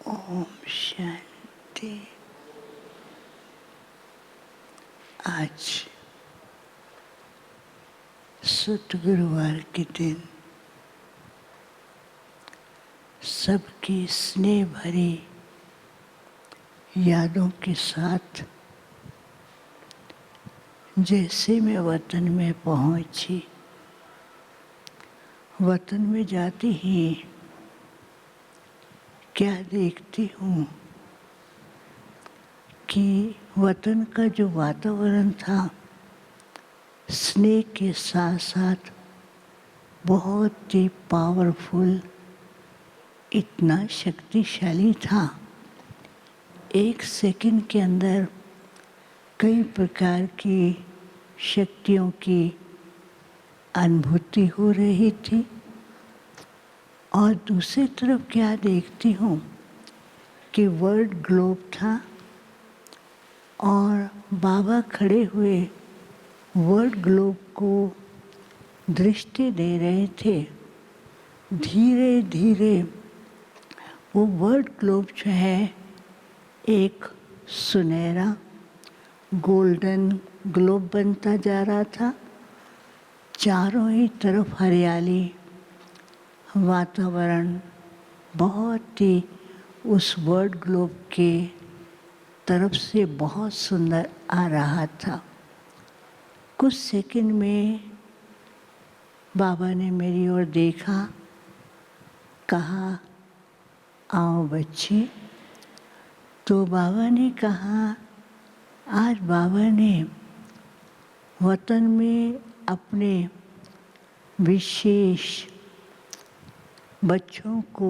ओम शांति। आज शुद्ध गुरुवार के दिन सबकी स्नेह भरी यादों के साथ जैसे मैं वतन में पहुंची, वतन में जाते ही क्या देखती हूँ कि वतन का जो वातावरण था स्नेह के साथ साथ बहुत ही पावरफुल, इतना शक्तिशाली था। एक सेकंड के अंदर कई प्रकार की शक्तियों की अनुभूति हो रही थी। और दूसरी तरफ क्या देखती हूँ कि वर्ल्ड ग्लोब था और बाबा खड़े हुए वर्ल्ड ग्लोब को दृष्टि दे रहे थे। धीरे धीरे वो वर्ल्ड ग्लोब जो है एक सुनहरा गोल्डन ग्लोब बनता जा रहा था। चारों ही तरफ हरियाली, वातावरण बहुत ही उस वर्ल्ड ग्लोब के तरफ से बहुत सुंदर आ रहा था। कुछ सेकंड में बाबा ने मेरी ओर देखा, कहा आओ बच्चे। तो बाबा ने कहा आज बाबा ने वतन में अपने विशेष बच्चों को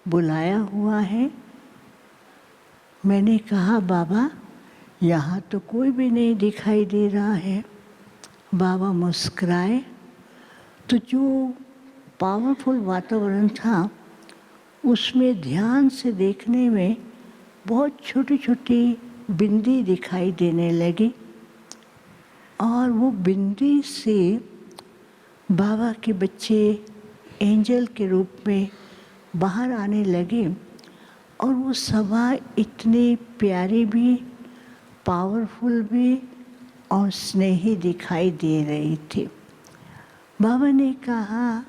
बुलाया हुआ है। मैंने कहा बाबा यहाँ तो कोई भी नहीं दिखाई दे रहा है। बाबा मुस्कुराए तो जो पावरफुल वातावरण था उसमें ध्यान से देखने में बहुत छोटी छोटी बिंदी दिखाई देने लगी और वो बिंदी से बाबा के बच्चे एंजल के रूप में बाहर आने लगे और वो सभा इतनी प्यारी भी, पावरफुल भी और स्नेही दिखाई दे रही थी। बाबा ने कहा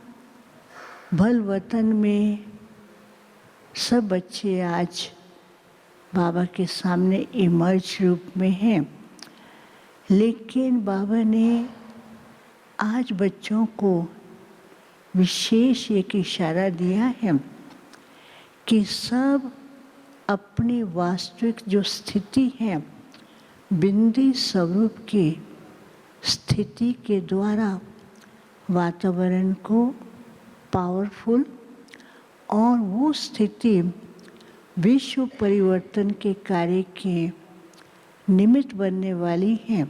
भल वतन में सब बच्चे आज बाबा के सामने इमर्ज रूप में हैं, लेकिन बाबा ने आज बच्चों को विशेष एक इशारा दिया है कि सब अपनी वास्तविक जो स्थिति है बिंदी स्वरूप की स्थिति के द्वारा वातावरण को पावरफुल और वो स्थिति विश्व परिवर्तन के कार्य के निमित्त बनने वाली है।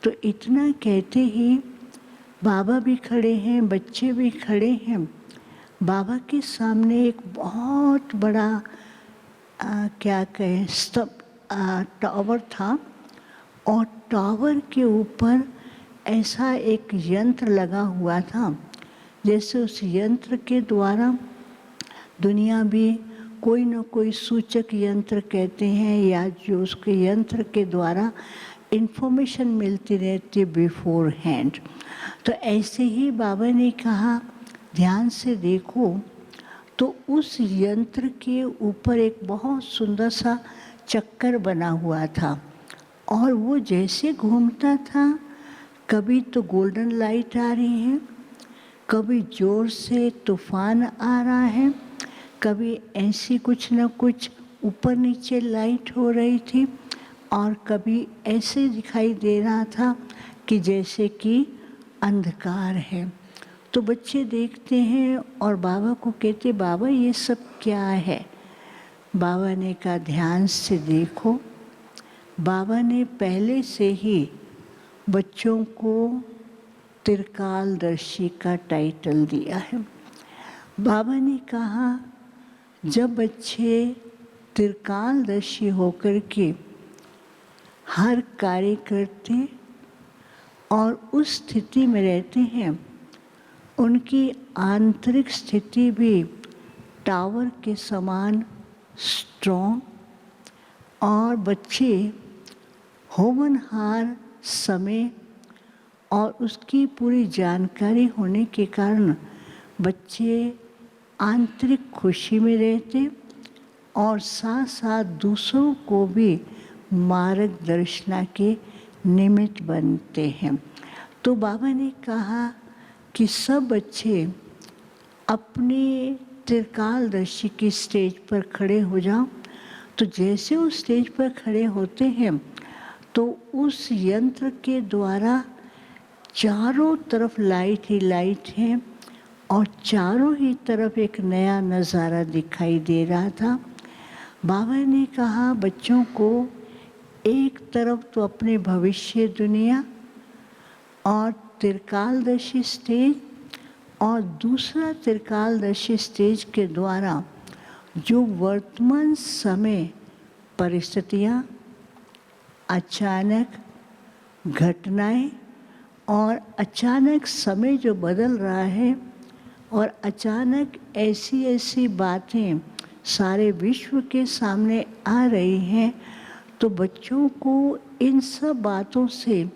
तो इतना कहते ही बाबा भी खड़े हैं, बच्चे भी खड़े हैं। बाबा के सामने एक बहुत बड़ा क्या कहें टावर था और टावर के ऊपर ऐसा एक यंत्र लगा हुआ था जैसे उस यंत्र के द्वारा दुनिया भी कोई न कोई सूचक यंत्र कहते हैं या जो उसके यंत्र के द्वारा इन्फॉर्मेशन मिलती रहती है बिफोर हैंड। तो ऐसे ही बाबा ने कहा ध्यान से देखो तो उस यंत्र के ऊपर एक बहुत सुंदर सा चक्कर बना हुआ था और वो जैसे घूमता था कभी तो गोल्डन लाइट आ रही है, कभी ज़ोर से तूफान आ रहा है, कभी ऐसी कुछ न कुछ ऊपर नीचे लाइट हो रही थी और कभी ऐसे दिखाई दे रहा था कि जैसे कि अंधकार है। तो बच्चे देखते हैं और बाबा को कहते बाबा ये सब क्या है। बाबा ने कहा ध्यान से देखो। बाबा ने पहले से ही बच्चों को त्रिकालदर्शी का टाइटल दिया है। बाबा ने कहा जब बच्चे त्रिकालदर्शी होकर के हर कार्य करते और उस स्थिति में रहते हैं, उनकी आंतरिक स्थिति भी टावर के समान स्ट्रॉन्ग, और बच्चे होनहार समय और उसकी पूरी जानकारी होने के कारण बच्चे आंतरिक खुशी में रहते और साथ साथ दूसरों को भी मार्गदर्शन के निमित्त बनते हैं। तो बाबा ने कहा कि सब बच्चे अपने त्रिकालदर्शी की स्टेज पर खड़े हो जाओ। तो जैसे उस स्टेज पर खड़े होते हैं तो उस यंत्र के द्वारा चारों तरफ लाइट ही लाइट है और चारों ही तरफ एक नया नज़ारा दिखाई दे रहा था। बाबा ने कहा बच्चों को एक तरफ तो अपने भविष्य दुनिया और त्रिकालदर्शी स्टेज और दूसरा त्रिकालदर्शी स्टेज के द्वारा जो वर्तमान समय परिस्थितियाँ, अचानक घटनाएं और अचानक समय जो बदल रहा है और अचानक ऐसी ऐसी बातें सारे विश्व के सामने आ रही हैं, तो बच्चों को इन सब बातों से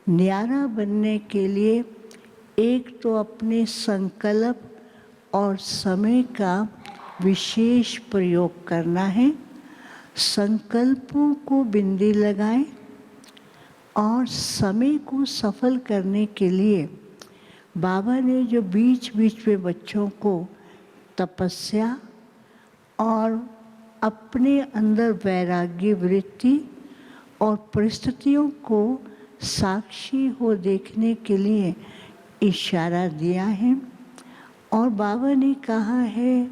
न्यारा बनने के लिए एक तो अपने संकल्प और समय का विशेष प्रयोग करना है। संकल्पों को बिंदी लगाएं और समय को सफल करने के लिए बाबा ने जो बीच बीच में बच्चों को तपस्या और अपने अंदर वैराग्य वृत्ति और परिस्थितियों को साक्षी हो देखने के लिए इशारा दिया है। और बाबा ने कहा है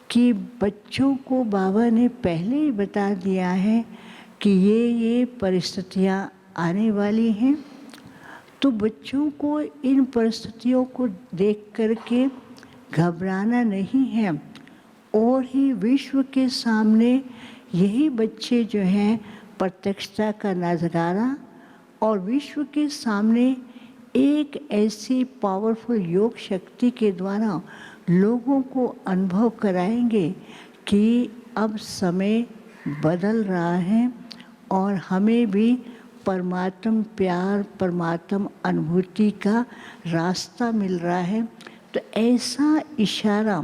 कि बच्चों को बाबा ने पहले ही बता दिया है कि ये परिस्थितियाँ आने वाली हैं। तो बच्चों को इन परिस्थितियों को देख करके घबराना नहीं है और ही विश्व के सामने यही बच्चे जो हैं प्रत्यक्षता का नज़ारा और विश्व के सामने एक ऐसी पावरफुल योग शक्ति के द्वारा लोगों को अनुभव कराएंगे कि अब समय बदल रहा है और हमें भी परमात्म प्यार, परमात्म अनुभूति का रास्ता मिल रहा है। तो ऐसा इशारा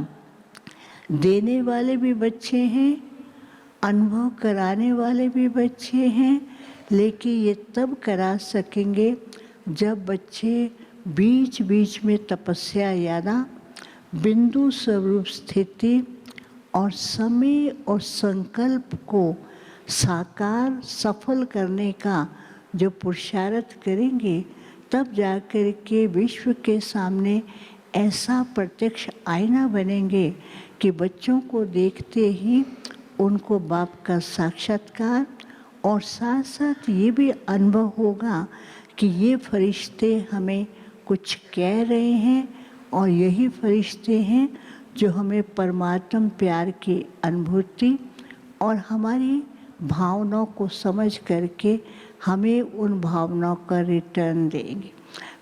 देने वाले भी बच्चे हैं, अनुभव कराने वाले भी बच्चे हैं, लेकिन ये तब करा सकेंगे जब बच्चे बीच बीच में तपस्या याना, बिंदु स्वरूप स्थिति और समय और संकल्प को साकार सफल करने का जो पुरुषार्थ करेंगे, तब जाकर के विश्व के सामने ऐसा प्रत्यक्ष आईना बनेंगे कि बच्चों को देखते ही उनको बाप का साक्षात्कार और साथ साथ ये भी अनुभव होगा कि ये फरिश्ते हमें कुछ कह रहे हैं और यही फरिश्ते हैं जो हमें परमात्म प्यार की अनुभूति और हमारी भावनाओं को समझ करके हमें उन भावनाओं का रिटर्न देंगे।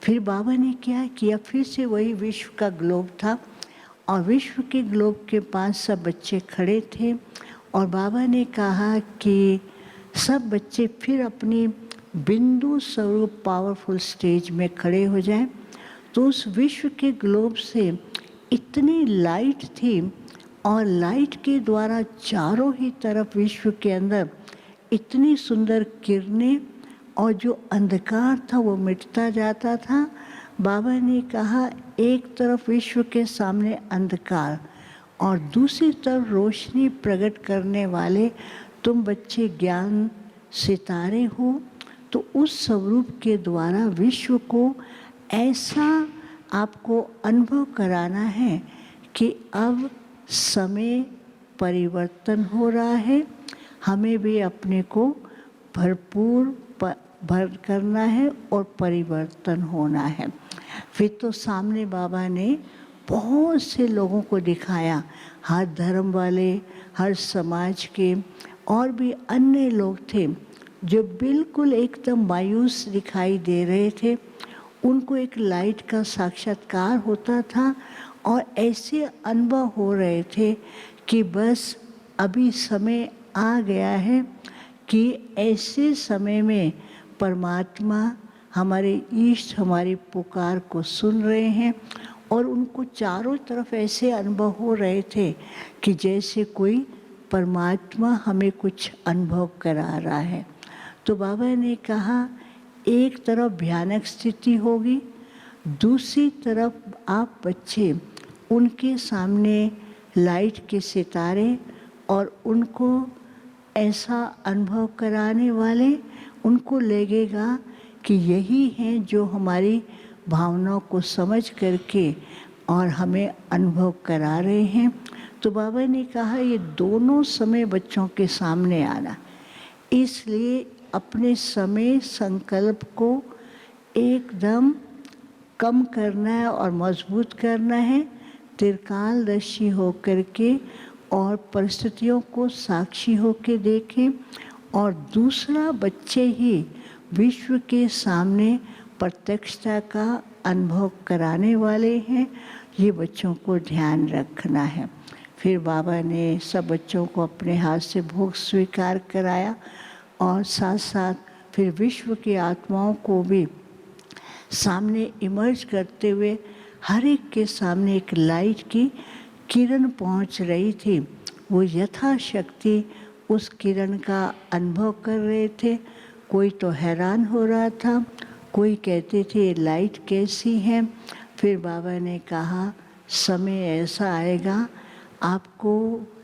फिर बाबा ने क्या किया, फिर से वही विश्व का ग्लोब था और विश्व के ग्लोब के पास सब बच्चे खड़े थे और बाबा ने कहा कि सब बच्चे फिर अपनी बिंदु स्वरूप पावरफुल स्टेज में खड़े हो जाएं। तो उस विश्व के ग्लोब से इतनी लाइट थी और लाइट के द्वारा चारों ही तरफ विश्व के अंदर इतनी सुंदर किरणें और जो अंधकार था वो मिटता जाता था। बाबा ने कहा एक तरफ विश्व के सामने अंधकार और दूसरी तरफ रोशनी प्रकट करने वाले तुम बच्चे ज्ञान सितारे हो। तो उस स्वरूप के द्वारा विश्व को ऐसा आपको अनुभव कराना है कि अब समय परिवर्तन हो रहा है, हमें भी अपने को भरपूर भर करना है और परिवर्तन होना है। फिर तो सामने बाबा ने बहुत से लोगों को दिखाया, हर धर्म वाले, हर समाज के और भी अन्य लोग थे जो बिल्कुल एकदम मायूस दिखाई दे रहे थे। उनको एक लाइट का साक्षात्कार होता था और ऐसे अनुभव हो रहे थे कि बस अभी समय आ गया है कि ऐसे समय में परमात्मा हमारे ईष्ट हमारी पुकार को सुन रहे हैं और उनको चारों तरफ ऐसे अनुभव हो रहे थे कि जैसे कोई परमात्मा हमें कुछ अनुभव करा रहा है। तो बाबा ने कहा एक तरफ भयानक स्थिति होगी, दूसरी तरफ आप बच्चे उनके सामने लाइट के सितारे और उनको ऐसा अनुभव कराने वाले, उनको लगेगा कि यही हैं जो हमारी भावनाओं को समझ करके और हमें अनुभव करा रहे हैं। तो बाबा ने कहा ये दोनों समय बच्चों के सामने आना, इसलिए अपने समय संकल्प को एकदम कम करना है और मजबूत करना है, त्रिकालदर्शी होकर के और परिस्थितियों को साक्षी होकर देखें। और दूसरा, बच्चे ही विश्व के सामने प्रत्यक्षता का अनुभव कराने वाले हैं, ये बच्चों को ध्यान रखना है। फिर बाबा ने सब बच्चों को अपने हाथ से भोग स्वीकार कराया और साथ साथ फिर विश्व की आत्माओं को भी सामने इमर्ज करते हुए हर एक के सामने एक लाइट की किरण पहुंच रही थी। वो यथाशक्ति उस किरण का अनुभव कर रहे थे। कोई तो हैरान हो रहा था, कोई कहते थे ये लाइट कैसी है। फिर बाबा ने कहा समय ऐसा आएगा आपको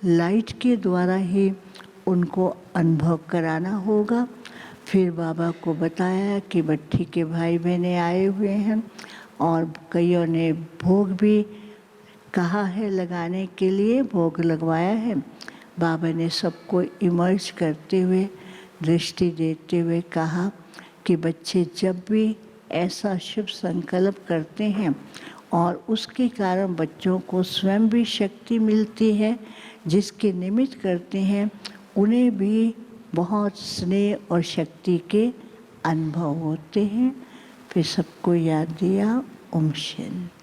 लाइट के द्वारा ही उनको अनुभव कराना होगा। फिर बाबा को बताया कि भट्ठी के भाई बहनें आए हुए हैं और कईयों ने भोग भी कहा है लगाने के लिए, भोग लगवाया है। बाबा ने सबको इमर्ज करते हुए दृष्टि देते हुए कहा कि बच्चे जब भी ऐसा शुभ संकल्प करते हैं और उसके कारण बच्चों को स्वयं भी शक्ति मिलती है, जिसके निमित्त करते हैं उन्हें भी बहुत स्नेह और शक्ति के अनुभव होते हैं। फिर सबको याद दिया। ओम शांति।